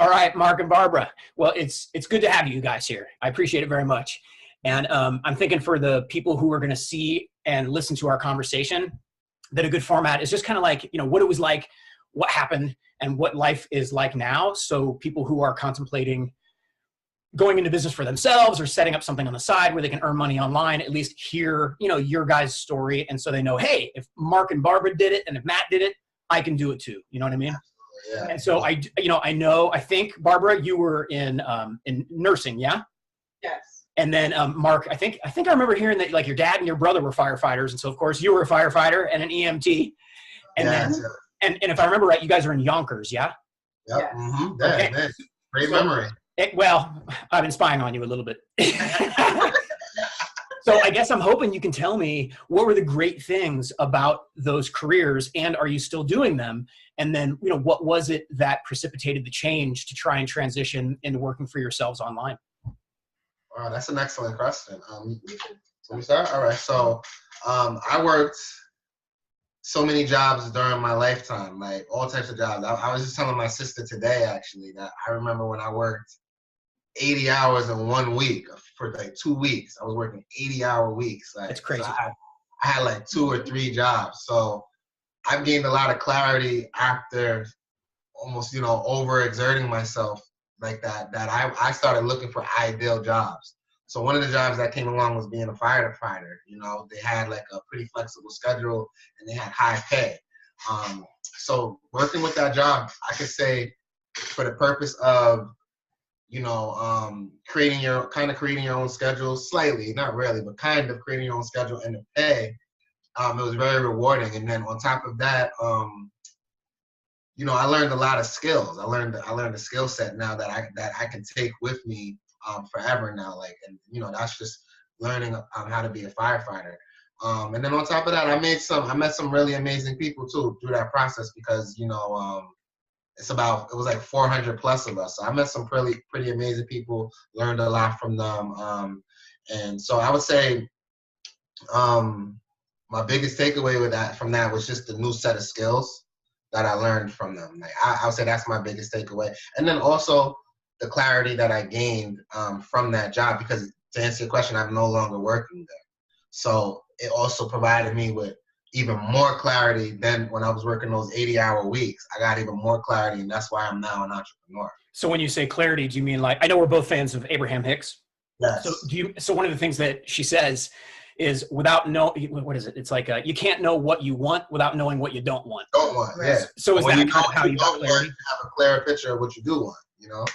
All right, Mark and Barbara. Well, it's good to have you guys here. I appreciate it very much. And I'm thinking for the people who are going to see and listen to our conversation, that a good format is just kind of like, what it was like, what happened, and what life is like now. So people who are contemplating going into business for themselves or setting up something on the side where they can earn money online, at least hear, your guys' story. And so they know, hey, if Mark and Barbara did it and if Matt did it, I can do it too. You know what I mean? Yeah. And so I think Barbara, you were in nursing, yeah? Yes. And then Mark, I think I remember hearing that like your dad and your brother were firefighters, and so of course you were a firefighter and an EMT. And then and if I remember right, you guys are in Yonkers, yeah? Yep. Yes. Mm-hmm. Yeah, okay. Man. Great memory. Well, I've been spying on you a little bit. So I guess I'm hoping you can tell me what were the great things about those careers, and are you still doing them? And then, what was it that precipitated the change to try and transition into working for yourselves online? Wow, that's an excellent question. So we start? All right. So I worked so many jobs during my lifetime, like all types of jobs. I was just telling my sister today, actually, that I remember when I worked 80 hours in 1 week. For like 2 weeks, I was working 80-hour weeks. Like, that's crazy. So I had like 2 or 3 jobs. So I've gained a lot of clarity after almost, overexerting myself like that I started looking for ideal jobs. So one of the jobs that came along was being a firefighter. They had like a pretty flexible schedule and they had high pay. So working with that job, I could say for the purpose of creating your own schedule, slightly, not really, but kind of creating your own schedule and the pay. It was very rewarding. And then on top of that, I learned a lot of skills. I learned a skill set now that I can take with me forever now. Like, and that's just learning how to be a firefighter. And then on top of that, I met some really amazing people too through that process because it was like 400 plus of us. So I met some pretty amazing people, learned a lot from them. And so I would say my biggest takeaway from that was just the new set of skills that I learned from them. Like I would say that's my biggest takeaway. And then also the clarity that I gained from that job, because to answer your question, I'm no longer working there. So it also provided me with even more clarity than when I was working those 80-hour weeks. I got even more clarity, and that's why I'm now an entrepreneur. So when you say clarity, do you mean like, I know we're both fans of Abraham Hicks. Yes. So one of the things that she says is what is it? It's like you can't know what you want without knowing what you don't want. Don't want, yeah. So is that kind of how you got clarity? Have a clearer picture of what you do want,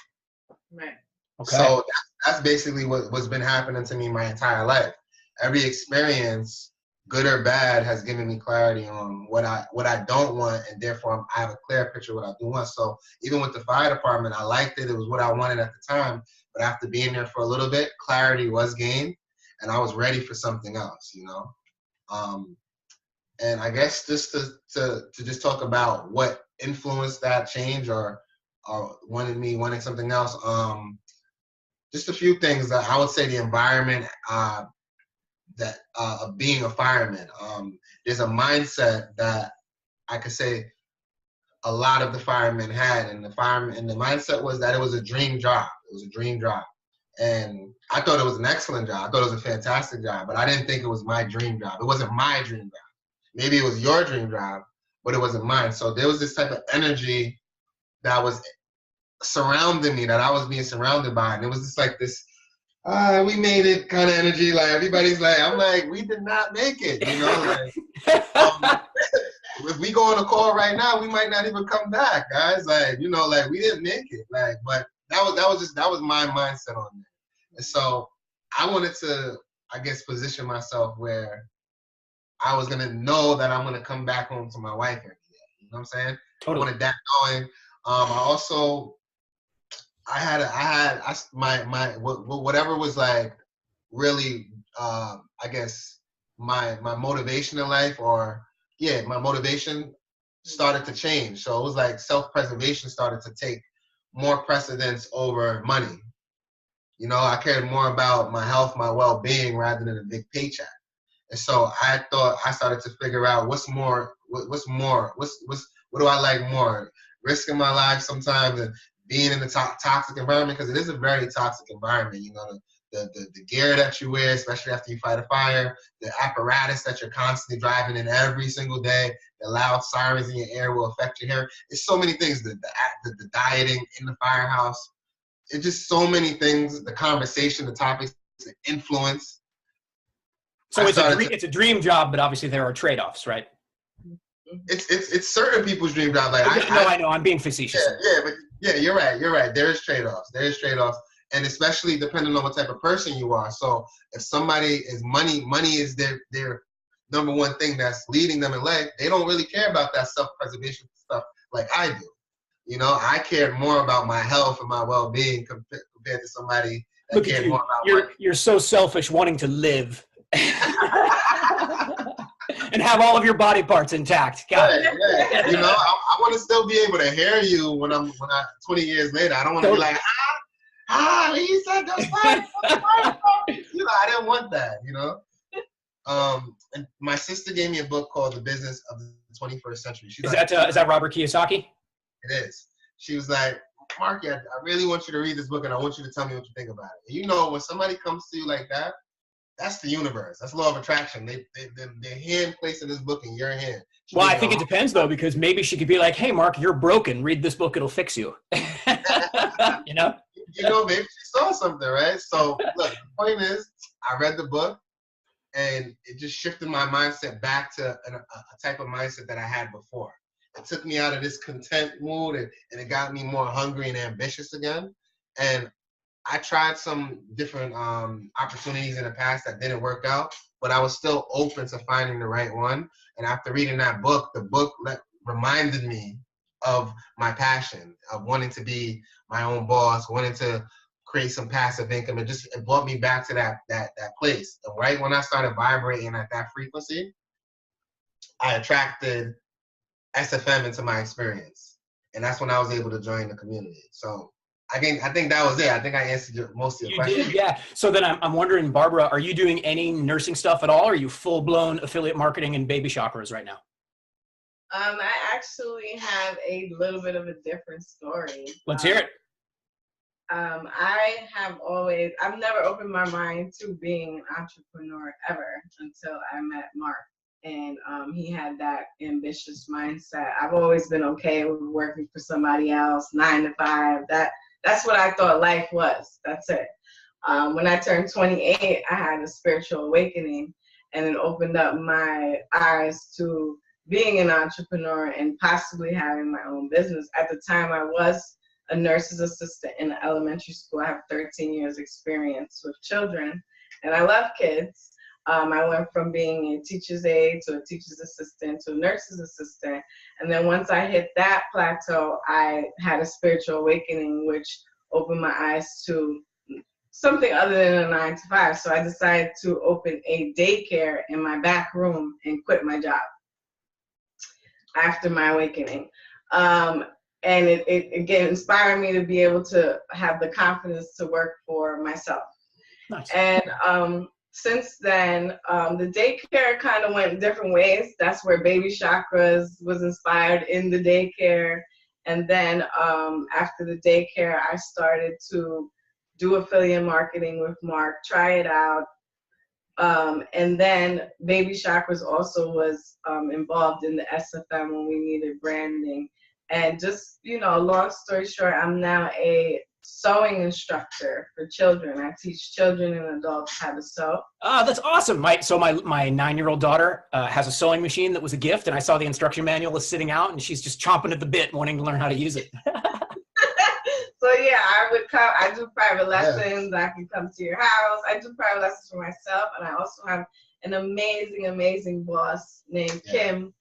Right. Okay. So that's basically what's been happening to me my entire life. Every experience, good or bad, has given me clarity on what I don't want, and therefore I have a clear picture of what I do want. So even with the fire department, I liked it. It was what I wanted at the time. But after being there for a little bit, clarity was gained, and I was ready for something else, And I guess just to just talk about what influenced that change or wanting something else, just a few things. That I would say the environment that of being a fireman. There's a mindset that I could say a lot of the firemen had, and the mindset was that it was a dream job. It was a dream job. And I thought it was an excellent job. I thought it was a fantastic job, but I didn't think it was my dream job. It wasn't my dream job. Maybe it was your dream job, but it wasn't mine. So there was this type of energy that was surrounding me, that I was being surrounded by. And it was just like this, we made it kind of energy. Like everybody's like, I'm like, we did not make it, Like, if we go on a call right now, we might not even come back, guys. Like, like we didn't make it. Like, but that was my mindset on it. And so I wanted to, I guess, position myself where I was gonna know that I'm gonna come back home to my wife every day. You know what I'm saying? Totally. I wanted that going. Whatever was like really, I guess my motivation in life, my motivation started to change. So it was like self-preservation started to take more precedence over money. I cared more about my health, my well-being, rather than a big paycheck. And so I started to figure out what do I like more? Risking my life sometimes and being in the toxic environment, because it is a very toxic environment. You know, the gear that you wear, especially after you fight a fire, the apparatus that you're constantly driving in every single day, the loud sirens in your ear will affect your hair. It's so many things. The dieting in the firehouse. It's just so many things. The conversation, the topics, the influence. So it's a dream job, but obviously there are trade-offs, right? It's certain people's dream job. Like I know. I'm being facetious. Yeah, you're right. There's trade-offs. And especially depending on what type of person you are. So if somebody is money is their number one thing that's leading them in life, they don't really care about that self-preservation stuff like I do. You know, I care more about my health and my well-being compared to somebody that cares more about you're so selfish wanting to live and have all of your body parts intact. Right. You know, I want to still be able to hear you when I 20 years later. I don't want to be like, you said those fire. You know, I didn't want that, you know. And my sister gave me a book called The Business of the 21st Century. Is that Robert Kiyosaki? It is. She was like, Mark, I really want you to read this book, and I want you to tell me what you think about it. And you know, when somebody comes to you like that, that's the universe. That's law of attraction. They're hand placed in this book in your hand. Well, I think it depends, though, because maybe she could be like, hey, Mark, you're broken. Read this book. It'll fix you. You know? You know, maybe she saw something, right? So, look, the point is, I read the book, and it just shifted my mindset back to a type of mindset that I had before. It took me out of this content mood, and it got me more hungry and ambitious again. And I tried some different opportunities in the past that didn't work out, but I was still open to finding the right one. And after reading that book, the book reminded me of my passion, of wanting to be my own boss, wanting to create some passive income. It brought me back to that place. And right when I started vibrating at that frequency, I attracted SFM into my experience. And that's when I was able to join the community. So I think that was it. I think I answered most of your questions. Yeah. So then I'm wondering, Barbara, are you doing any nursing stuff at all? Or are you full-blown affiliate marketing and baby chakras right now? I actually have a little bit of a different story. Let's hear it. I've never opened my mind to being an entrepreneur ever until I met Mark. And he had that ambitious mindset. I've always been okay with working for somebody else, 9 to 5. That's what I thought life was. That's it. When I turned 28, I had a spiritual awakening, and it opened up my eyes to being an entrepreneur and possibly having my own business. At the time, I was a nurse's assistant in an elementary school. I have 13 years experience with children, and I love kids. I went from being a teacher's aide to a teacher's assistant to a nurse's assistant. And then once I hit that plateau, I had a spiritual awakening, which opened my eyes to something other than a 9 to 5. So I decided to open a daycare in my back room and quit my job after my awakening. And it again inspired me to be able to have the confidence to work for myself. Nice. And since then, the daycare kind of went different ways. That's where Baby Chakras was inspired in the daycare. And then after the daycare, I started to do affiliate marketing with Mark, try it out. And then Baby Chakras also was involved in the SFM when we needed branding. And just, long story short, I'm now a sewing instructor for children. I teach children and adults how to sew. That's awesome. My 9-year-old daughter has a sewing machine that was a gift, and I saw the instruction manual is sitting out, and she's just chomping at the bit wanting to learn how to use it. So yeah, I would come. I do private lessons. I can come to your house. I do private lessons for myself, and I also have an amazing boss named Kim.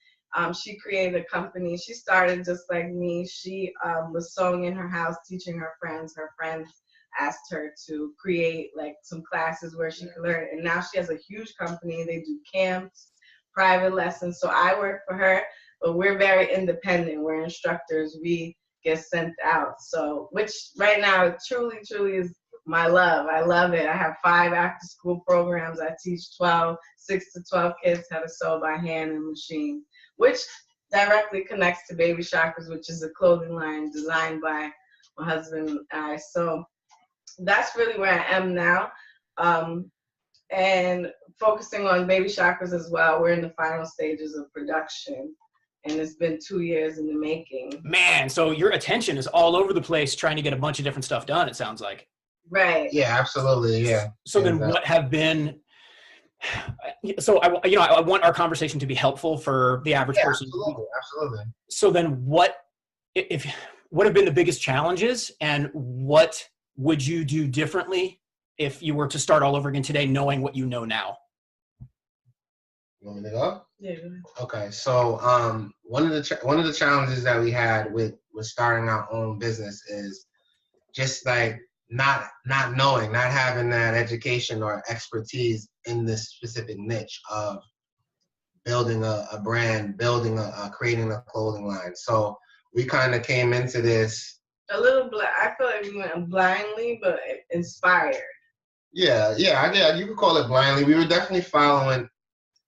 She created a company. She started just like me. She was sewing in her house, teaching her friends. Her friends asked her to create like some classes where she could learn. And now she has a huge company. They do camps, private lessons. So I work for her, but we're very independent. We're instructors. We get sent out. So, which right now truly is my love. I love it. I have 5 after school programs. I teach 6 to 12 kids how to sew by hand and machine, which directly connects to Baby Chakras, which is a clothing line designed by my husband and I. So that's really where I am now. And focusing on baby chakras as well. We're in the final stages of production, and it's been 2 years in the making. Man, so your attention is all over the place trying to get a bunch of different stuff done, it sounds like. Right. Yeah, absolutely. Yeah. So then what have been, so I want our conversation to be helpful for the average person. Absolutely. So then what have been the biggest challenges, and what would you do differently if you were to start all over again today, knowing what you know now? You want me to go? Yeah. Okay. So one of the challenges that we had with starting our own business is just like not knowing, not having that education or expertise in this specific niche of building a brand, creating a clothing line. So we kind of came into this a little I feel like we went blindly, but inspired. Yeah, you could call it blindly. We were definitely following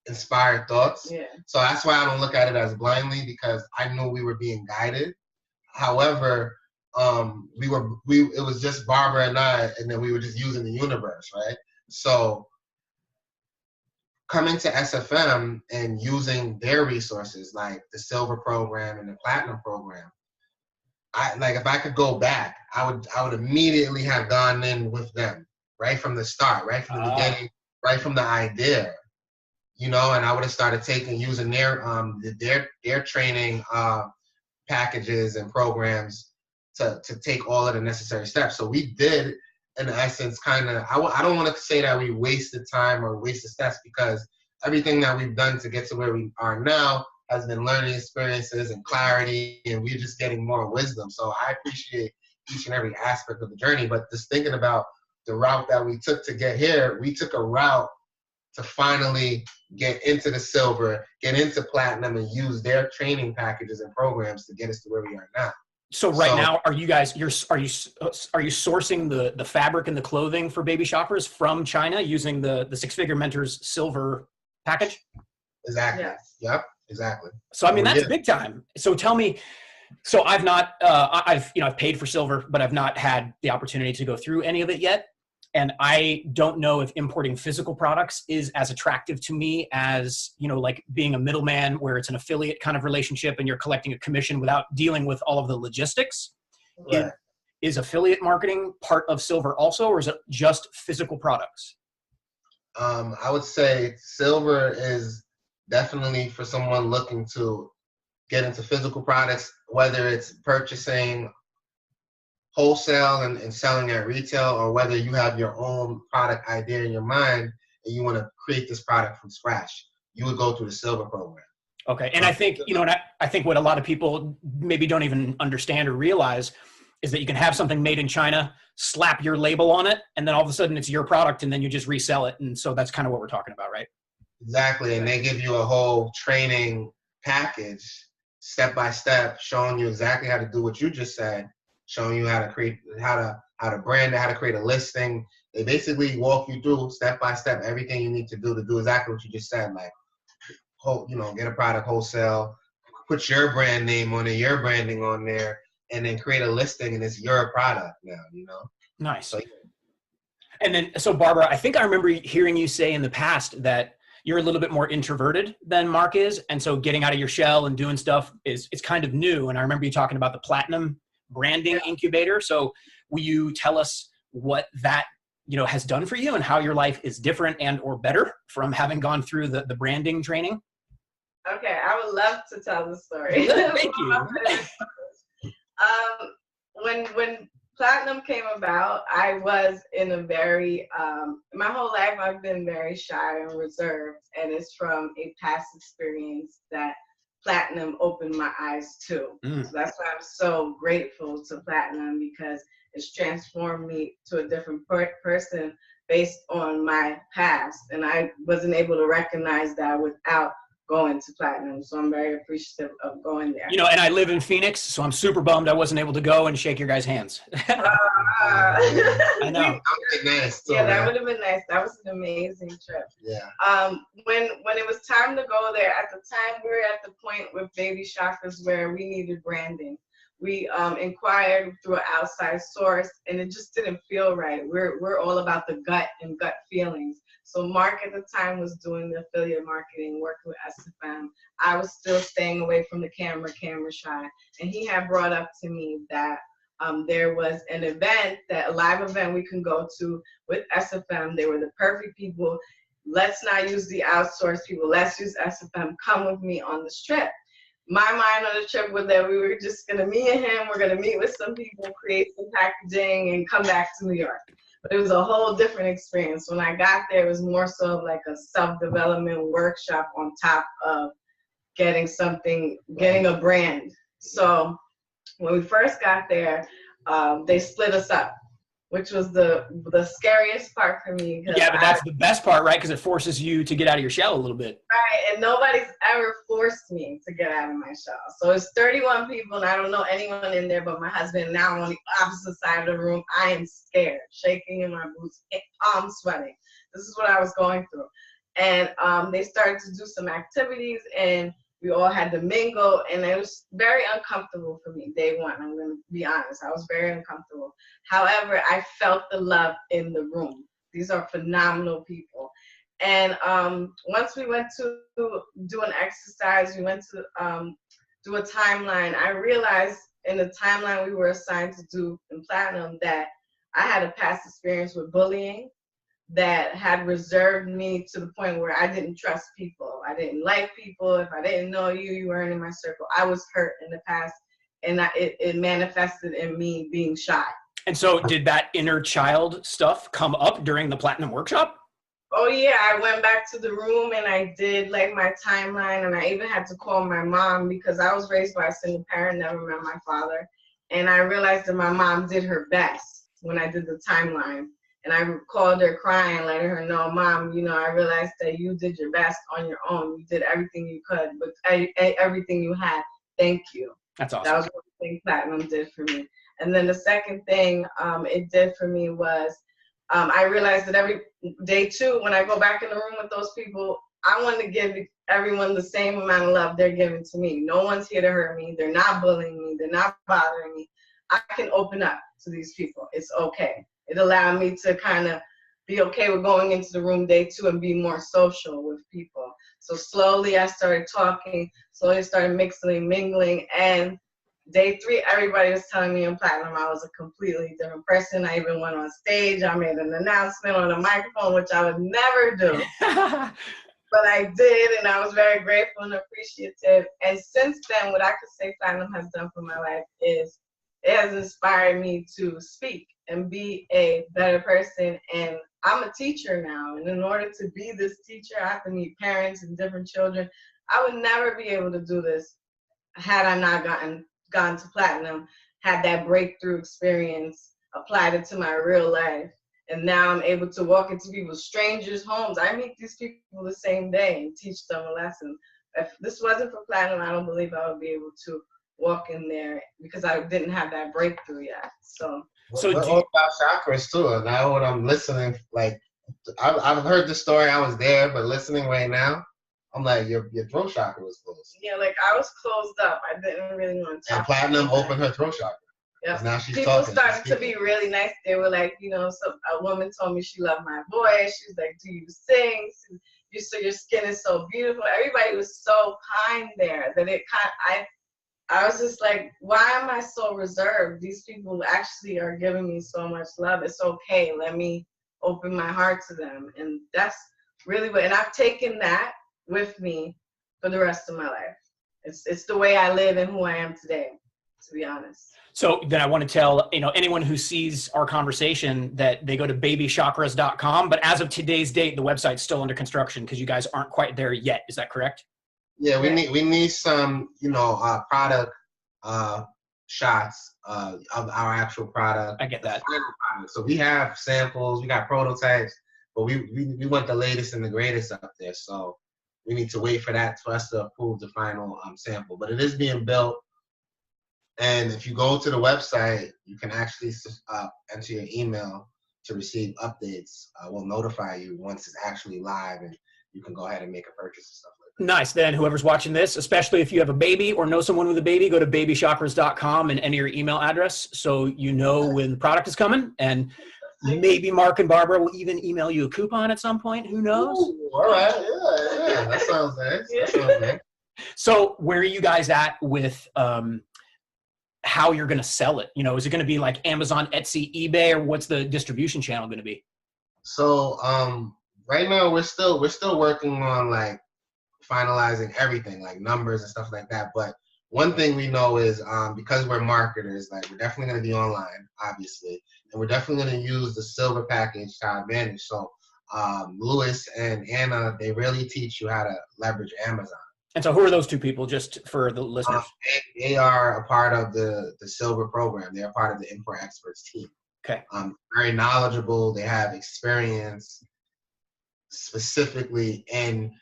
inspired thoughts. Yeah. So that's why I don't look at it as blindly, because I knew we were being guided. However, it was just Barbara and I, and then we were just using the universe, right? So coming to SFM and using their resources like the silver program and the platinum program, if I could go back, I would immediately have gone in with them right from the start, right from the beginning, right from the idea, and I would have started using their training packages and programs to take all of the necessary steps. So we did, in essence, kind of, I don't want to say that we wasted time or wasted steps, because everything that we've done to get to where we are now has been learning experiences and clarity, and we're just getting more wisdom. So I appreciate each and every aspect of the journey. But just thinking about the route that we took to get here, we took a route to finally get into the silver, get into platinum, and use their training packages and programs to get us to where we are now. So now, are you sourcing the fabric and the clothing for baby shoppers from China using the Six Figure Mentors silver package? Exactly. Yes. Yep. Exactly. So I mean, that's big time. So tell me, so I've not, I've paid for silver, but I've not had the opportunity to go through any of it yet. And I don't know if importing physical products is as attractive to me as, like being a middleman where it's an affiliate kind of relationship and you're collecting a commission without dealing with all of the logistics. Right. Is affiliate marketing part of silver also, or is it just physical products? I would say silver is definitely for someone looking to get into physical products, whether it's purchasing wholesale and selling at retail, or whether you have your own product idea in your mind and you want to create this product from scratch, you would go through the silver program. Okay. And I think, I think what a lot of people maybe don't even understand or realize is that you can have something made in China, slap your label on it, and then all of a sudden it's your product, and then you just resell it. And so that's kind of what we're talking about, right? Exactly. And they give you a whole training package, step by step, showing you exactly how to do what you just said, showing you how to create, how to brand it, how to create a listing. They basically walk you through step by step everything you need to do exactly what you just said, like, get a product wholesale, put your brand name on it, your branding on there, and then create a listing, and it's your product now, Nice. So, and then, so Barbara, I think I remember hearing you say in the past that you're a little bit more introverted than Mark is. And so getting out of your shell and doing stuff it's kind of new. And I remember you talking about the Platinum branding incubator. So will you tell us what that, has done for you and how your life is different and or better from having gone through the branding training? Okay. I would love to tell the story. Thank you. When Platinum came about, I was in a very, my whole life I've been very shy and reserved, and it's from a past experience that Platinum opened my eyes to. So that's why I'm so grateful to Platinum, because it's transformed me to a different person based on my past, and I wasn't able to recognize that without going to Platinum. So I'm very appreciative of going there. And I live in Phoenix, so I'm super bummed I wasn't able to go and shake your guys' hands. I know. Yeah, that would have been nice. That was an amazing trip. Yeah. When it was time to go there, at the time we were at the point with Baby Chakras where we needed branding. We inquired through an outside source, and it just didn't feel right. We're all about the gut and gut feelings. So Mark at the time was doing the affiliate marketing, working with SFM. I was still staying away from the camera shy. And he had brought up to me that there was an event, a live event we can go to with SFM. They were the perfect people. Let's not use the outsourced people. Let's use SFM. Come with me on this trip. My mind on the trip was that we were just going to, me and him, we're going to meet with some people, create some packaging, and come back to New York. But it was a whole different experience. When I got there, it was more so of like a self-development workshop on top of getting a brand. So when we first got there, they split us up, which was the scariest part for me. Yeah, but that's the best part, right? Because it forces you to get out of your shell a little bit. Right, and nobody's ever forced me to get out of my shell. So it's 31 people, and I don't know anyone in there but my husband. Now I'm on the opposite side of the room. I am scared, shaking in my boots, palm sweating. This is what I was going through. And they started to do some activities, and we all had to mingle, and it was very uncomfortable for me day one. I'm going to be honest. I was very uncomfortable. However, I felt the love in the room. These are phenomenal people. And once we went to do an exercise, we went to do a timeline. I realized in the timeline we were assigned to do in Platinum that I had a past experience with bullying that had reserved me to the point where I didn't trust people. I didn't like people. If I didn't know you, you weren't in my circle. I was hurt in the past, and it manifested in me being shy. And so did that inner child stuff come up during the Platinum Workshop? Oh yeah, I went back to the room and I did like my timeline, and I even had to call my mom because I was raised by a single parent, never met my father. And I realized that my mom did her best when I did the timeline. And I called her crying, letting her know, Mom, I realized that you did your best on your own. You did everything you could, but everything you had. Thank you. That's awesome. That was one thing Platinum did for me. And then the second thing it did for me was I realized that every day two, when I go back in the room with those people, I want to give everyone the same amount of love they're giving to me. No one's here to hurt me. They're not bullying me. They're not bothering me. I can open up to these people. It's okay. It allowed me to kind of be okay with going into the room day two and be more social with people. So slowly I started talking, slowly started mixing, mingling, and day three, everybody was telling me in Platinum I was a completely different person. I even went on stage. I made an announcement on a microphone, which I would never do. But I did, and I was very grateful and appreciative. And since then, what I could say Platinum has done for my life is it has inspired me to speak and be a better person. And I'm a teacher now. And in order to be this teacher, I have to meet parents and different children. I would never be able to do this had I not gone to Platinum, had that breakthrough experience, applied it to my real life. And now I'm able to walk into people's strangers' homes. I meet these people the same day and teach them a lesson. If this wasn't for Platinum, I don't believe I would be able to walk in there because I didn't have that breakthrough yet. So we're all about chakras too. And now when I'm listening, like I've heard the story, I was there, but listening right now, I'm like, your throat chakra was closed. Yeah, like I was closed up. I didn't really want to talk. And Platinum opened her throat chakra. Yeah. Now she's people talking. started to be really nice. They were like, a woman told me she loved my voice. She was like, do you sing? Your skin is so beautiful. Everybody was so kind there that I was just like, why am I so reserved? These people actually are giving me so much love. It's okay. Let me open my heart to them. And that's really and I've taken that with me for the rest of my life. It's the way I live and who I am today, to be honest. So then I want to tell, anyone who sees our conversation that they go to babychakras.com, but as of today's date, the website's still under construction because you guys aren't quite there yet. Is that correct? Yeah, we need some, product shots of our actual product. I get that. So we have samples, we got prototypes, but we want the latest and the greatest up there. So we need to wait for that for us to approve the final sample. But it is being built. And if you go to the website, you can actually enter your email to receive updates. We'll notify you once it's actually live, and you can go ahead and make a purchase and stuff like Nice. Then whoever's watching this, especially if you have a baby or know someone with a baby, go to babychakras.com and enter your email address so you know when the product is coming. And maybe Mark and Barbara will even email you a coupon at some point. Who knows? Ooh, all right. Yeah. That sounds nice. That sounds nice. So where are you guys at with how you're going to sell it? You know, is it going to be like Amazon, Etsy, eBay, or what's the distribution channel going to be? So right now we're still working on like finalizing everything, like numbers and stuff like that. But one thing we know is because we're marketers, like we're definitely going to be online, obviously, and we're definitely going to use the silver package to our advantage. So Louis and Anna, they really teach you how to leverage Amazon. And so who are those two people, just for the listeners? They are a part of the silver program. They're part of the import experts team. Okay. Very knowledgeable. They have experience specifically in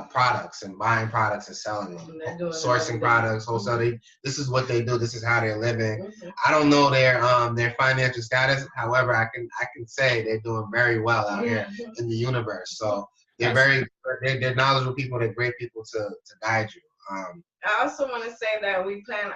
products and buying products and selling them, sourcing products, wholesale. This is what they do. This is how they're living. I don't know their financial status. However, I can say they're doing very well out here in the universe. So they're they're knowledgeable people. They're great people to guide you. I also want to say that we plan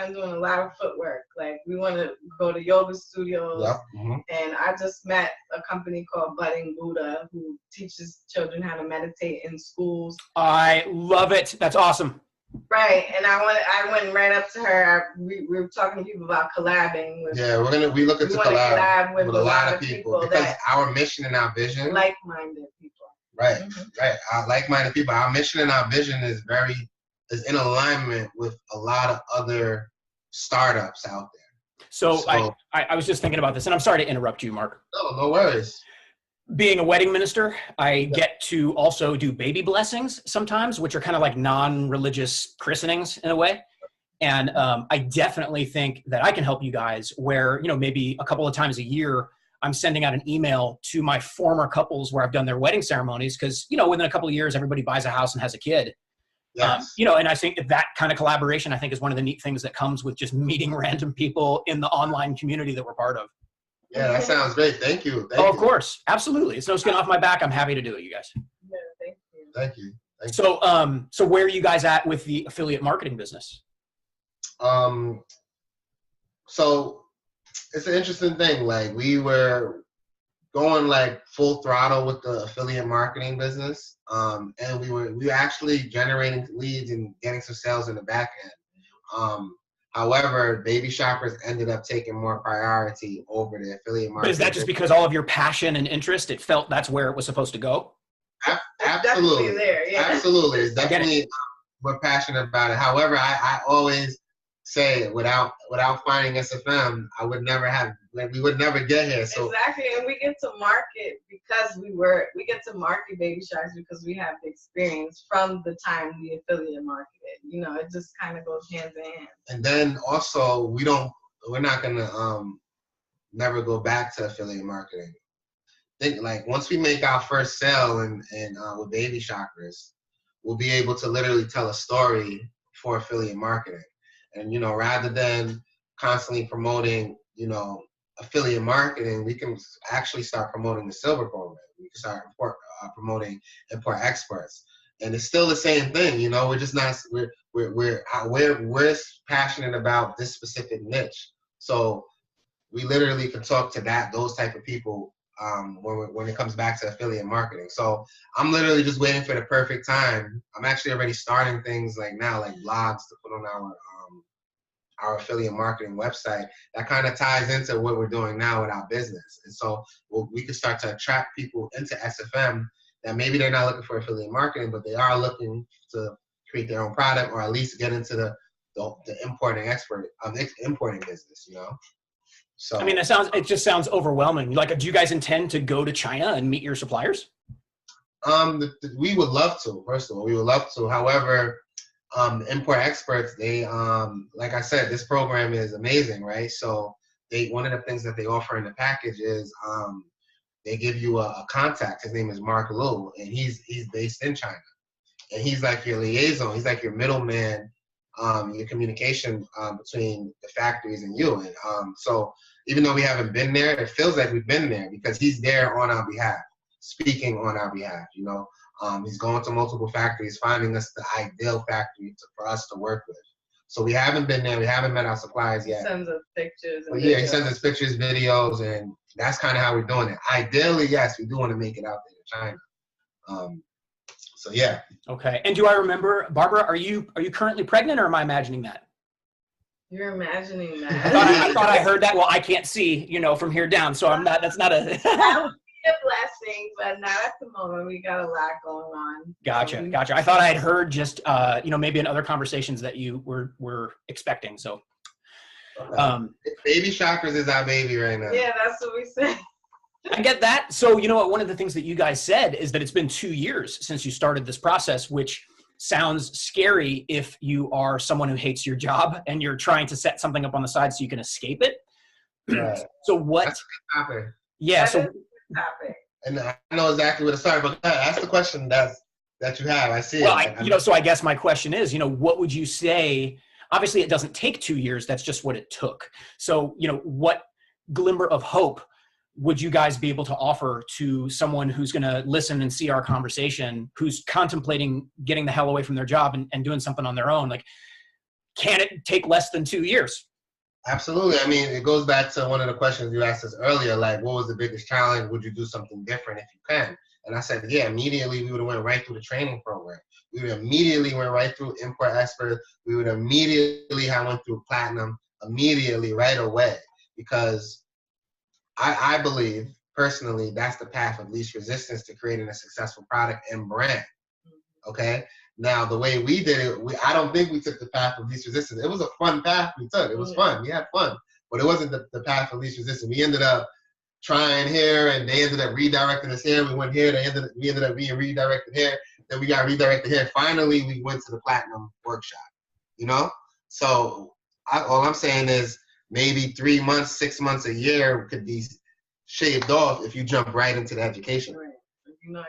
on doing a lot of footwork. Like we want to go to yoga studios, and I just met a company called Budding Buddha who teaches children how to meditate in schools. I love it. That's awesome. Right, and I went right up to her. We were talking to people about collabing. We looking to collab with a lot of people because our mission and our vision, like-minded people. Right, right. Our like-minded people. Our mission and our vision is in alignment with a lot of other startups out there. So I was just thinking about this, and I'm sorry to interrupt you, Mark. No worries. Being a wedding minister, I get to also do baby blessings sometimes, which are kind of like non-religious christenings in a way. And I definitely think that I can help you guys where, you know, maybe a couple of times a year, I'm sending out an email to my former couples where I've done their wedding ceremonies because, you know, within a couple of years, everybody buys a house and has a kid. Yes. You know, and I think that kind of collaboration, I think, is one of the neat things that comes with just meeting random people in the online community that we're part of. Yeah, that sounds great. Thank you. Of course. Absolutely. It's no skin off my back. I'm happy to do it, you guys. Yeah, thank you. Thank you. So where are you guys at with the affiliate marketing business? So it's an interesting thing. Like we were going like full throttle with the affiliate marketing business. And we were actually generating leads and getting some sales in the back end. However, baby shoppers ended up taking more priority over the affiliate marketing. But is that just because all of your passion and interest, it felt that's where it was supposed to go? Absolutely. There, yeah. Absolutely. It's definitely, we're passionate about it. However, I always say without finding SFM, we would never get here. So exactly, and we get to market because we get to market Baby Sharks because we have the experience from the time we affiliate marketed. You know, it just kind of goes hand in hand. And then also we're not gonna never go back to affiliate marketing. Think like once we make our first sale and with Baby Chakras, we'll be able to literally tell a story for affiliate marketing. And, you know, rather than constantly promoting, you know, affiliate marketing, we can actually start promoting the silver program. We can start promoting import experts. And it's still the same thing, you know, we're just not, we're passionate about this specific niche. So we literally can talk to those type of people when it comes back to affiliate marketing. So I'm literally just waiting for the perfect time. I'm actually already starting things like now, like blogs to put on our affiliate marketing website that kind of ties into what we're doing now with our business. And so we can start to attract people into SFM that maybe they're not looking for affiliate marketing, but they are looking to create their own product or at least get into the importing business, you know? So I mean, it just sounds overwhelming. Like, do you guys intend to go to China and meet your suppliers? We would love to, first of all, we would love to. However, the import experts, they, like I said, this program is amazing, right? So one of the things that they offer in the package is they give you a contact. His name is Mark Liu, and he's based in China. And he's like your liaison. He's like your middleman, your communication between the factories and you. And so even though we haven't been there, it feels like we've been there because he's there on our behalf, speaking on our behalf, you know. He's going to multiple factories, finding us the ideal factory for us to work with. So we haven't been there. We haven't met our suppliers yet. He sends us pictures. But yeah, he sends us pictures, videos, and that's kind of how we're doing it. Ideally, yes, we do want to make it out there to China. So yeah. Okay. And do I remember, Barbara, are you currently pregnant, or am I imagining that? You're imagining that. I thought I heard that. Well, I can't see, from here down, so I'm not. That's not a. That would be a blessing, but not at the moment. We got a lot going on. Gotcha. I thought I had heard just, maybe in other conversations that you were expecting. So, baby shockers is our baby right now. Yeah, that's what we said. I get that. So, you know what? One of the things that you guys said is that it's been 2 years since you started this process, which sounds scary if you are someone who hates your job and you're trying to set something up on the side so you can escape it. Right. So what? That's a good topic. Yeah. That is a good topic. And I know exactly where to start, but that's the question that you have. I see it. Well, so I guess my question is, what would you say? Obviously, it doesn't take 2 years. That's just what it took. So, what glimmer of hope would you guys be able to offer to someone who's going to listen and see our conversation, who's contemplating getting the hell away from their job and doing something on their own? Like, can it take less than 2 years? Absolutely. I mean, it goes back to one of the questions you asked us earlier, like, what was the biggest challenge? Would you do something different if you can? And I said, yeah, immediately we would have went right through the training program. We would immediately went right through import expert. We would immediately have went through platinum immediately right away, because I believe personally that's the path of least resistance to creating a successful product and brand. Okay. Now the way we did it, I don't think we took the path of least resistance. It was a fun path we took. It was fun. We had fun, but it wasn't the path of least resistance. We ended up trying here, and they ended up redirecting us here. We went here. We ended up being redirected here. Then we got redirected here. Finally, we went to the platinum workshop. So all I'm saying is, maybe 3 months, 6 months, a year could be shaved off if you jump right into the education. Right. You know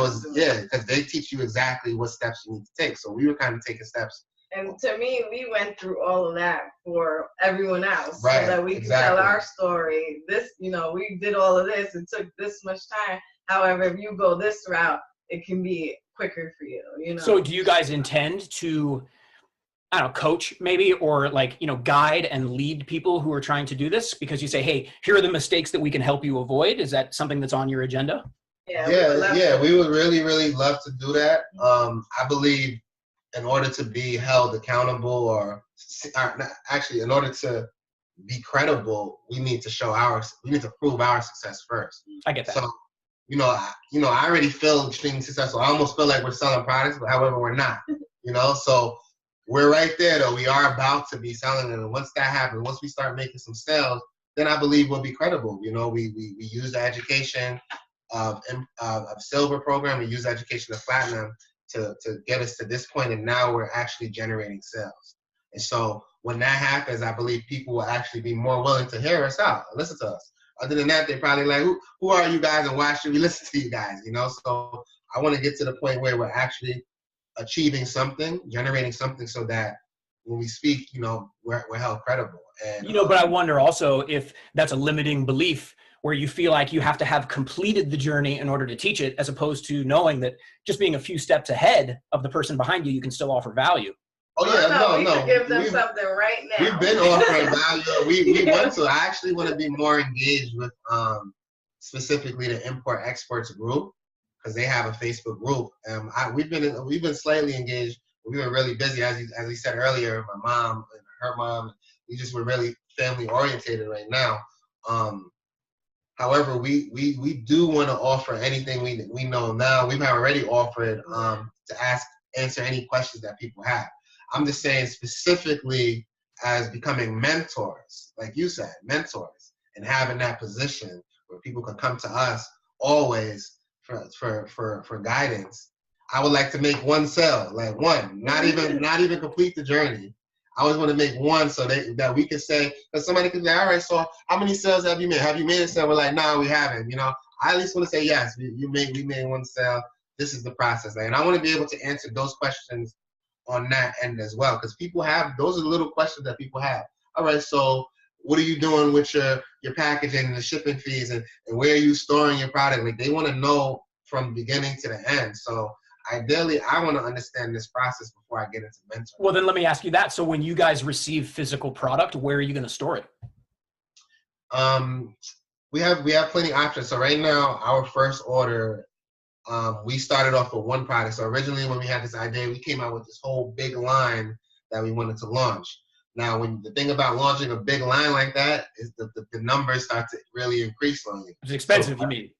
exactly. Yeah, because they teach you exactly what steps you need to take. So we were kind of taking steps. And to me, we went through all of that for everyone else, right, so that we could tell our story. This, we did all of this. It took this much time. However, if you go this route, it can be quicker for you. So do you guys intend to, coach maybe, or guide and lead people who are trying to do this? Because you say, hey, here are the mistakes that we can help you avoid. Is that something that's on your agenda? Yeah, we would really, really love to do that. I believe in order to be held accountable, or actually in order to be credible, we need to prove our success first. I get that. So, I already feel extremely successful. I almost feel like we're selling products, but however, we're not, so we're right there, though. We are about to be selling it. And once that happens, once we start making some sales, then I believe we'll be credible. We use the education of silver program. We use the education of platinum to get us to this point. And now we're actually generating sales. And so when that happens, I believe people will actually be more willing to hear us out and listen to us. Other than that, they're probably like, who are you guys and why should we listen to you guys? So I want to get to the point where we're actually achieving something, generating something, so that when we speak, we're held credible. And but I wonder also if that's a limiting belief, where you feel like you have to have completed the journey in order to teach it, as opposed to knowing that just being a few steps ahead of the person behind you, you can still offer value. Oh yeah, we should give them something right now. We've been offering value. We want to. I actually want to be more engaged with specifically the import exports group, because they have a Facebook group. We've been slightly engaged. We were really busy, as we said earlier. My mom and her mom, we're really family orientated right now. However, we do want to offer anything we know now. We've already offered to answer any questions that people have. I'm just saying specifically as becoming mentors, like you said, mentors, and having that position where people can come to us always for guidance. I would like to make one sale, like one, not even complete the journey. I always want to make one so that we can say, because somebody can say, all right, so how many sales have you made? Have you made a sale? We're like, no, we haven't. I at least want to say, yes, we made one sale. This is the process. And I want to be able to answer those questions on that end as well, because those are the little questions that people have. All right, so what are you doing with your packaging and the shipping fees, and where are you storing your product? Like, they want to know from beginning to the end. So ideally, I want to understand this process before I get into mentoring. Well, then let me ask you that. So when you guys receive physical product, where are you going to store it? We have plenty of options. So right now, our first order, we started off with one product. So originally when we had this idea, we came out with this whole big line that we wanted to launch. Now, when the thing about launching a big line like that is the numbers start to really increase on you. It's expensive, you mean?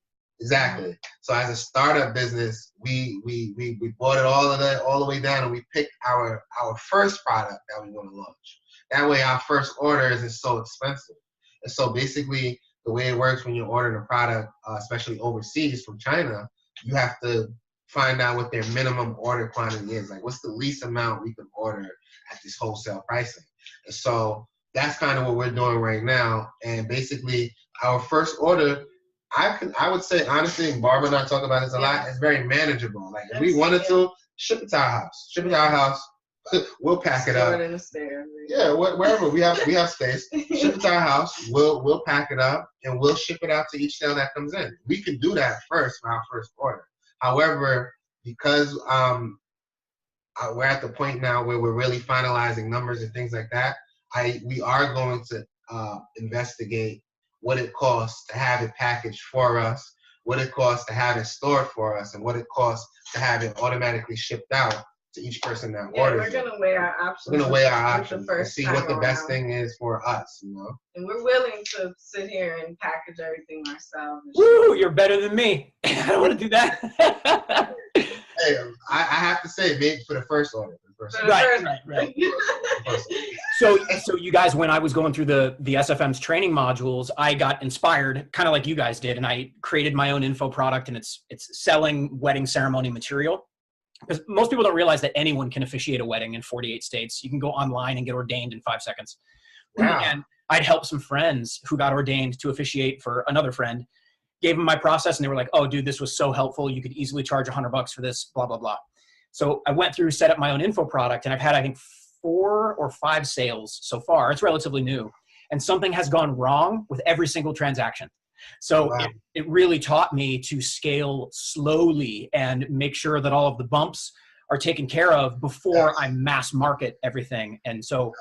Exactly. So as a startup business, we bought it all the way down, and we picked our first product that we want to launch. That way, our first order isn't so expensive. And so basically, the way it works when you're ordering a product, especially overseas from China, you have to find out what their minimum order quantity is. Like, what's the least amount we can order at this wholesale pricing? And so that's kind of what we're doing right now. And basically, our first order, I would say, honestly, Barbara and I talk about this a lot, it's very manageable. Like, if we wanted to, ship it to our house. Ship it to our house. We'll pack it up. In the stairs. Yeah, wherever we have space. Ship it to our house. We'll pack it up and we'll ship it out to each sale that comes in. We can do that first for our first order. However, because we're at the point now where we're really finalizing numbers and things like that, we are going to investigate what it costs to have it packaged for us, what it costs to have it stored for us, and what it costs to have it automatically shipped out to each person that orders. We're gonna weigh our options. We're gonna weigh our options and see what the best thing is for us, you know. And we're willing to sit here and package everything ourselves. Woo! You're better than me. I don't want to do that. Hey, I have to say, maybe for the first order. Right. So you guys, when I was going through the SFM's training modules, I got inspired, kind of like you guys did, and I created my own info product, and it's selling wedding ceremony material. Because most people don't realize that anyone can officiate a wedding in 48 states. You can go online and get ordained in 5 seconds. Wow. And I'd help some friends who got ordained to officiate for another friend, gave them my process, and they were like, oh, dude, this was so helpful. You could easily charge $100 for this, blah, blah, blah. So I went through, set up my own info product, and I've had, I think, 4 or 5 sales so far. It's relatively new. And something has gone wrong with every single transaction. So wow. It really taught me to scale slowly and make sure that all of the bumps are taken care of before I mass market everything. And so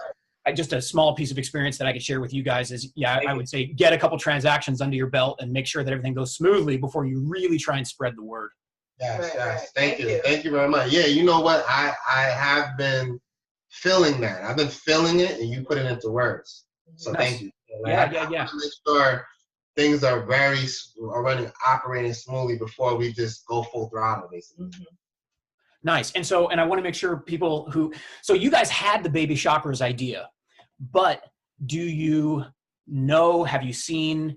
just a small piece of experience that I could share with you guys is, I would say get a couple transactions under your belt and make sure that everything goes smoothly before you really try and spread the word. Yes, yes. Thank you. Thank you very much. Yeah, you know what? I have been feeling that. I've been feeling it, and you put it into words. So nice. Thank you. Like, yeah. I want to make sure things are operating smoothly before we just go full throttle, basically. Mm-hmm. Nice. And I want to make sure so you guys had the baby shoppers idea, but do you know, have you seen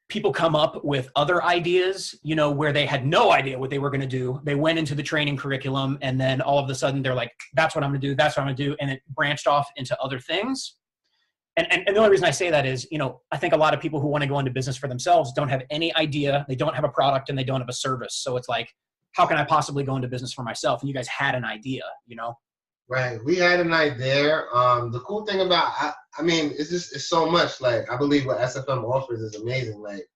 people come up with other ideas, where they had no idea what they were going to do? They went into the training curriculum and then all of a sudden they're like, that's what I'm going to do. That's what I'm going to do. And it branched off into other things. And the only reason I say that is, I think a lot of people who want to go into business for themselves don't have any idea. They don't have a product and they don't have a service. So it's like, how can I possibly go into business for myself? And you guys had an idea, Right. We had an idea. The cool thing about, it's so much. Like, I believe what SFM offers is amazing. Like,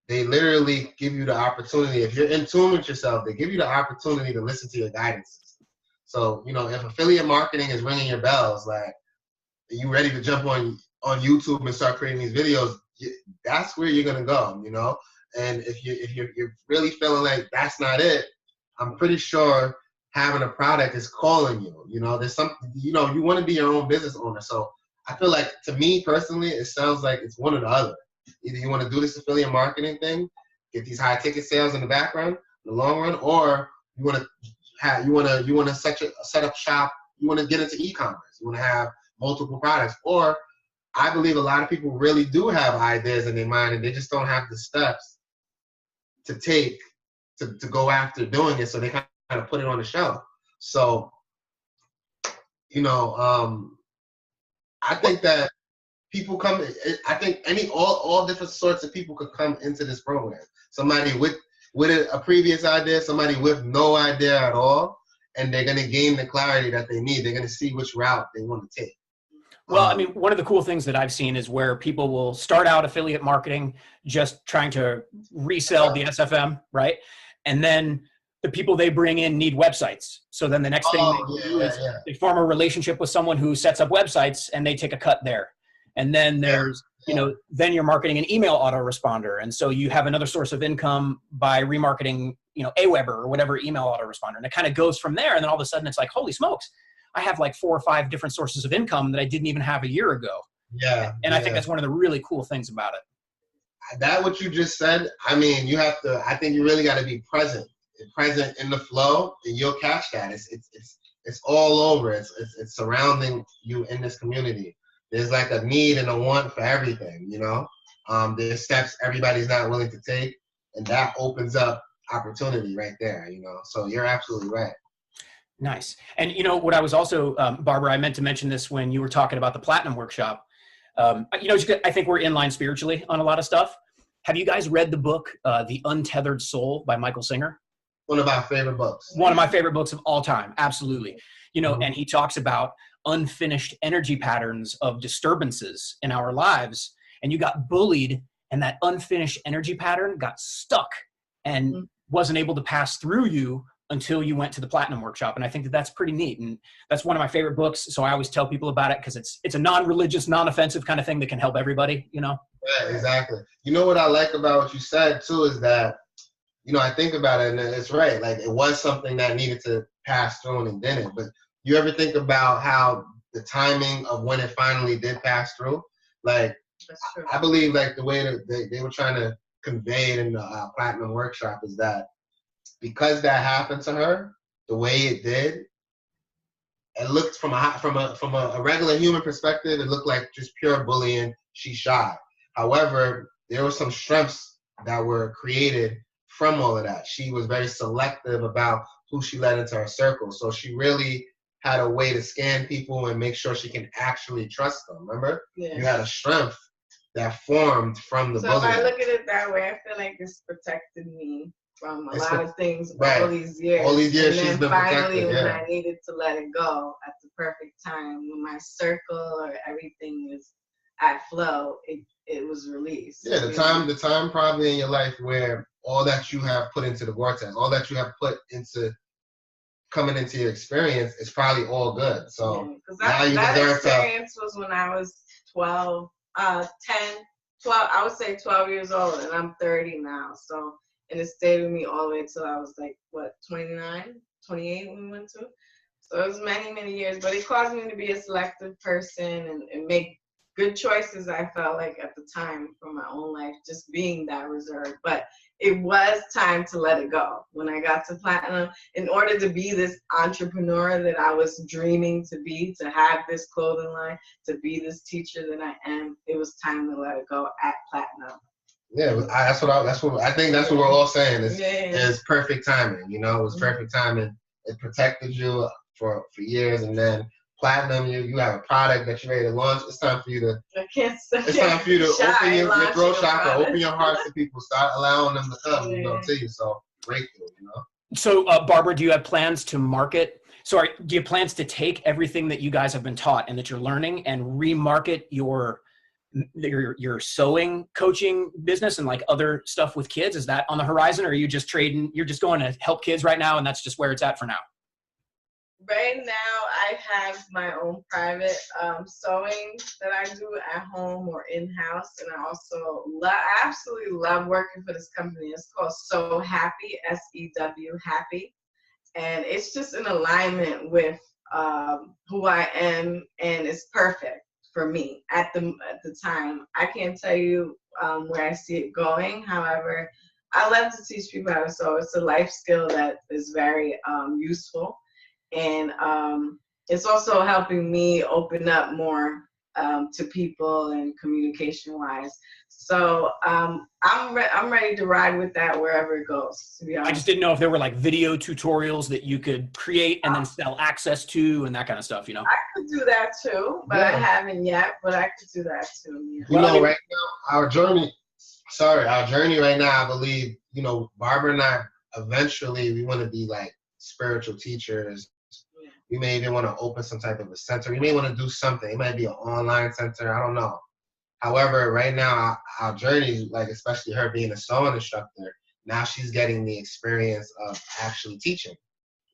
they literally give you the opportunity. If you're in tune with yourself, they give you the opportunity to listen to your guidance system. So, if affiliate marketing is ringing your bells, like, you ready to jump on YouTube and start creating these videos, that's where you're gonna go, And if you're really feeling like that's not it, I'm pretty sure having a product is calling you. There's something, you want to be your own business owner. So I feel like, to me personally, it sounds like it's one or the other. Either you want to do this affiliate marketing thing, get these high ticket sales in the background, in the long run, or you want to set up shop. You want to get into e-commerce. You want to have multiple products. Or I believe a lot of people really do have ideas in their mind and they just don't have the steps to take to go after doing it. So they kind of put it on the shelf. So, I think that people come, I think all different sorts of people could come into this program. Somebody with a previous idea, somebody with no idea at all, and they're going to gain the clarity that they need. They're going to see which route they want to take. Well, one of the cool things that I've seen is where people will start out affiliate marketing, just trying to resell the SFM, right? And then the people they bring in need websites. So then the next thing they do is they form a relationship with someone who sets up websites and they take a cut there. And then there's, then you're marketing an email autoresponder. And so you have another source of income by remarketing, Aweber or whatever email autoresponder. And it kind of goes from there. And then all of a sudden it's like, holy smokes, I have like 4 or 5 different sources of income that I didn't even have a year ago. Yeah. And I think that's one of the really cool things about it. That what you just said, I mean, I think you really got to be present in the flow, and you'll catch that. It's all over. It's surrounding you in this community. There's like a need and a want for everything, There's steps everybody's not willing to take, and that opens up opportunity right there, So you're absolutely right. Nice. And what I was also, Barbara, I meant to mention this when you were talking about the Platinum Workshop. I think we're in line spiritually on a lot of stuff. Have you guys read the book, The Untethered Soul by Michael Singer? One of my favorite books. One of my favorite books of all time. Absolutely. And he talks about unfinished energy patterns of disturbances in our lives. And you got bullied, and that unfinished energy pattern got stuck and wasn't able to pass through you until you went to the Platinum Workshop. And I think that that's pretty neat. And that's one of my favorite books. So I always tell people about it because it's a non-religious, non-offensive kind of thing that can help everybody, Yeah, exactly. What I like about what you said too is that, I think about it and it's right. Like it was something that needed to pass through and it didn't. But you ever think about how the timing of when it finally did pass through? Like, I believe like the way that they were trying to convey it in the Platinum Workshop is that because that happened to her, the way it did, it looked from a regular human perspective, it looked like just pure bullying. She shy. However, there were some strengths that were created from all of that. She was very selective about who she let into her circle. So she really had a way to scan people and make sure she can actually trust them. Remember? Yeah. You had a strength that formed from the bullying. So if I look at it that way, I feel like it's protected me from a lot of things all these years. All these years and she's been finally, protected. When I needed to let it go at the perfect time, when my circle or everything is at flow, it was released. Yeah, the time probably in your life where all that you have put into the vortex, all that you have put into coming into your experience is probably all good. So now you deserve that experience was when I was 12, I would say 12 years old, and I'm 30 now. So, and it stayed with me all the way until I was like, 29, 28 when we went to. So it was many, many years, but it caused me to be a selective person and make good choices, I felt like at the time for my own life, just being that reserved. But it was time to let it go. When I got to Platinum, in order to be this entrepreneur that I was dreaming to be, to have this clothing line, to be this teacher that I am, it was time to let it go at Platinum. Yeah, I think that's what we're all saying is perfect timing. It was perfect timing. It protected you for years, and then Platinum, you have a product that you're ready to launch. It's time for you to. It's time for you to open your throat chakra, open your heart to people, start allowing them to come, to you. So breakthrough, So, Barbara, do you have plans to market? Do you have plans to take everything that you guys have been taught and that you're learning and remarket your sewing coaching business and like other stuff with kids? Is that on the horizon, or are you just trading? You're just going to help kids right now, and that's just where it's at for now? Right now, I have my own private sewing that I do at home or in-house, and I also absolutely love working for this company. It's called So Happy, S-E-W, Happy, and it's just in alignment with who I am, and it's perfect for me at the time. I can't tell you where I see it going. However, I love to teach people how to sew. It's a life skill that is very useful. And it's also helping me open up more to people and communication-wise. So I'm ready to ride with that wherever it goes, to be honest. I just didn't know if there were like video tutorials that you could create and then sell access to and that kind of stuff, I could do that too, but I haven't yet, but I could do that too. Yeah. Right now, our journey right now, I believe, Barbara and I, eventually we want to be like spiritual teachers. We may even want to open some type of a center. We may want to do something. It might be an online center. I don't know. However, right now, our journey, like especially her being a sewing instructor, now she's getting the experience of actually teaching,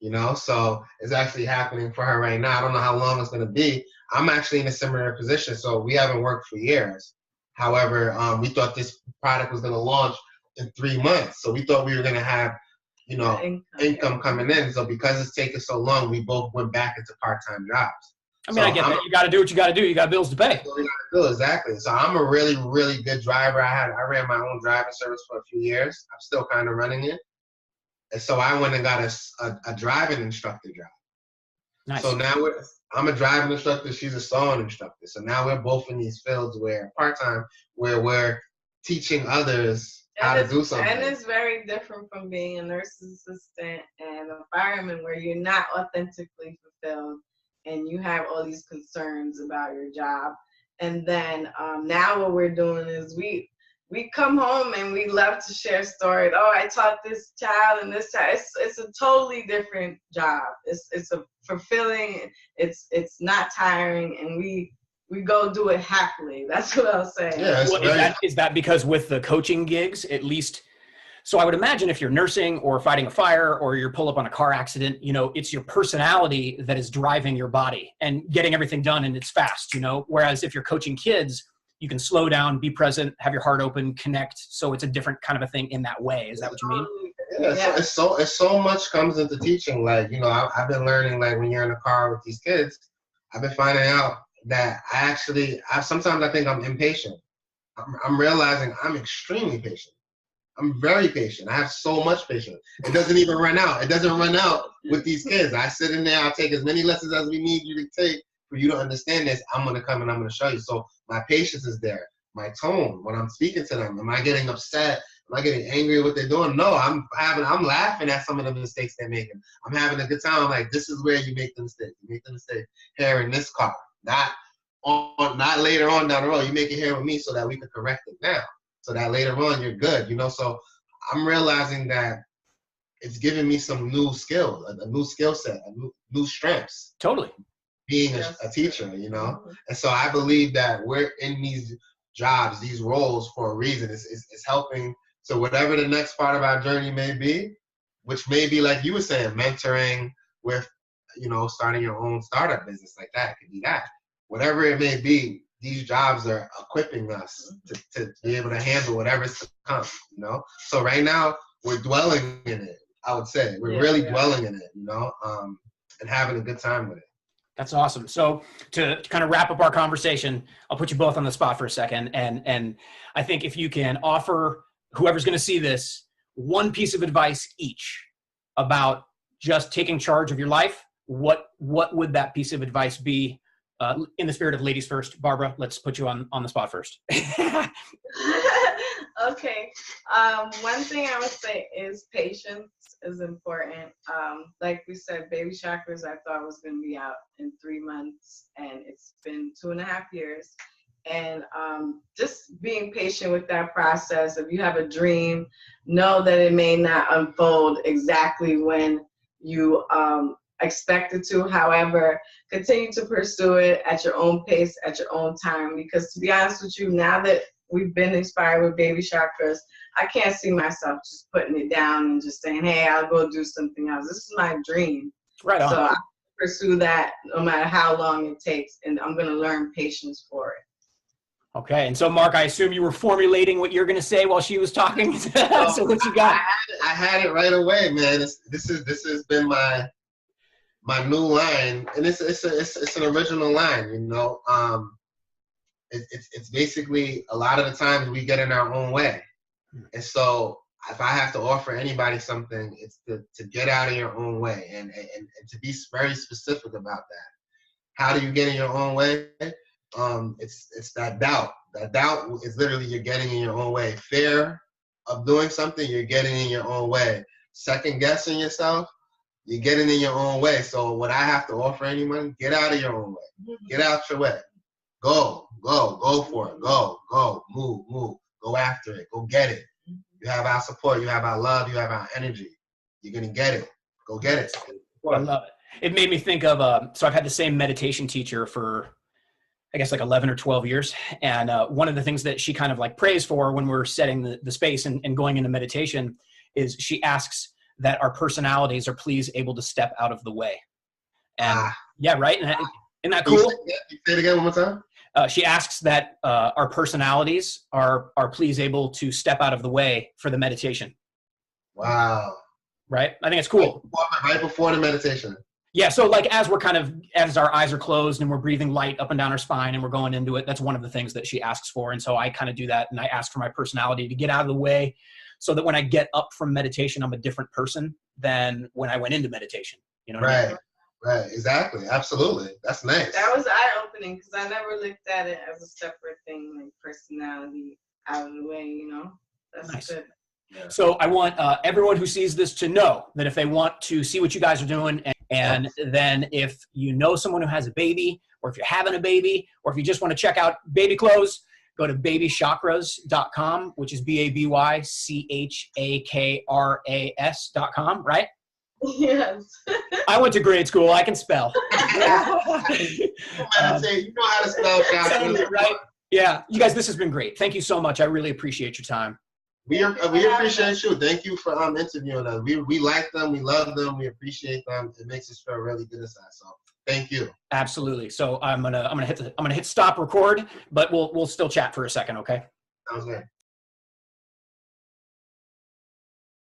you know? So it's actually happening for her right now. I don't know how long it's going to be. I'm actually in a similar position, so we haven't worked for years. However, we thought this product was going to launch in 3 months. So we thought we were going to have, you know, income coming in. So because it's taken so long, we both went back into part-time jobs. I mean, so I get that. You got to do what you got to do. You got bills to pay. That's what we got to do, exactly. So I'm a really, really good driver. I ran my own driving service for a few years. I'm still kind of running it. And so I went and got a driving instructor job. Nice. So now I'm a driving instructor. She's a sewing instructor. So now we're both in these fields where part-time, where we're teaching others how to do something. And it's very different from being a nurse's assistant and a fireman where you're not authentically fulfilled and you have all these concerns about your job. And then now what we're doing is we come home and we love to share stories. Oh, I taught this child and this child. It's a totally different job. It's a fulfilling. It's not tiring, and we go do it happily. That's what I'll say. Yeah, well, is that because with the coaching gigs, at least? So I would imagine if you're nursing or fighting a fire or you're pulled up on a car accident, you know, it's your personality that is driving your body and getting everything done, and it's fast, you know. Whereas if you're coaching kids, you can slow down, be present, have your heart open, connect. So it's a different kind of a thing in that way. Is that what you mean? Yeah, it's so much comes into teaching. Like, you know, I've been learning, like, when you're in a car with these kids, I've been finding out that sometimes I think I'm impatient. I'm realizing I'm extremely patient. I'm very patient. I have so much patience. It doesn't even run out. It doesn't run out with these kids. I sit in there, I'll take as many lessons as we need you to take for you to understand this. I'm going to come and I'm going to show you. So my patience is there. My tone, when I'm speaking to them, am I getting upset? Am I getting angry at what they're doing? No, I'm laughing at some of the mistakes they're making. I'm having a good time. I'm like, this is where you make the mistake. You make the mistake here in this car. Not later on down the road. You make it here with me so that we can correct it now. So that later on you're good, you know. So I'm realizing that it's giving me some new skills, a new skill set, new strengths. Totally. Being a teacher, you know. And so I believe that we're in these jobs, these roles for a reason. It's helping. So whatever the next part of our journey may be, which may be like you were saying, mentoring with, you know, starting your own startup business, like that could be that. Whatever it may be, these jobs are equipping us to be able to handle whatever's to come, you know? So right now, we're dwelling in it, I would say. We're really dwelling in it, you know, and having a good time with it. That's awesome. So to kind of wrap up our conversation, I'll put you both on the spot for a second. And I think if you can offer whoever's going to see this one piece of advice each about just taking charge of your life, what would that piece of advice be? In the spirit of ladies first, Barbara, let's put you on the spot first. Okay. One thing I would say is patience is important. Like we said, Baby Chakras I thought was going to be out in 3 months, and it's been 2.5 years. And just being patient with that process. If you have a dream, know that it may not unfold exactly when you expect it to. However, continue to pursue it at your own pace, at your own time. Because to be honest with you, now that we've been inspired with Baby Chakras, I can't see myself just putting it down and just saying, hey, I'll go do something else. This is my dream. Right on. So I pursue that no matter how long it takes, and I'm going to learn patience for it. Okay. And so, Mark, I assume you were formulating what you're going to say while she was talking. So what you got? I had it right away, man. This has been my new line, and it's an original line, you know. It's basically a lot of the times we get in our own way, and so if I have to offer anybody something, it's to get out of your own way and to be very specific about that. How do you get in your own way? It's that doubt. That doubt is literally you're getting in your own way. Fear of doing something, you're getting in your own way. Second guessing yourself, you're getting in your own way. So what I have to offer anyone, get out of your own way. Get out your way. Go for it. Go, move. Go after it. Go get it. You have our support. You have our love. You have our energy. You're going to get it. Go get it. I love it. It made me think of, so I've had the same meditation teacher for, I guess, like 11 or 12 years. And one of the things that she kind of like prays for when we're setting the space and going into meditation is she asks that our personalities are please able to step out of the way. And yeah, right? And isn't that cool? Say it again one more time. She asks that our personalities are please able to step out of the way for the meditation. Wow. Right? I think it's cool. Right before the meditation. Yeah, so like as our eyes are closed and we're breathing light up and down our spine and we're going into it, that's one of the things that she asks for. And so I kind of do that, and I ask for my personality to get out of the way so that when I get up from meditation, I'm a different person than when I went into meditation. You know what I mean? Right, exactly. Absolutely. That's nice. That was eye-opening because I never looked at it as a separate thing, like personality out of the way, you know? That's nice. Good. Yeah. So I want everyone who sees this to know that if they want to see what you guys are doing, and then if you know someone who has a baby, or if you're having a baby, or if you just want to check out baby clothes, go to babychakras.com, which is BABYCHAKRAS.com, right? Yes. I went to grade school. I can spell. Meditate. You know how to spell chakras, right? Yeah. You guys, this has been great. Thank you so much. I really appreciate your time. We appreciate you. Thank you for interviewing us. We like them. We love them. We appreciate them. It makes us feel really good inside. So thank you. Absolutely. So I'm gonna hit stop record, but we'll still chat for a second. Okay. Sounds good.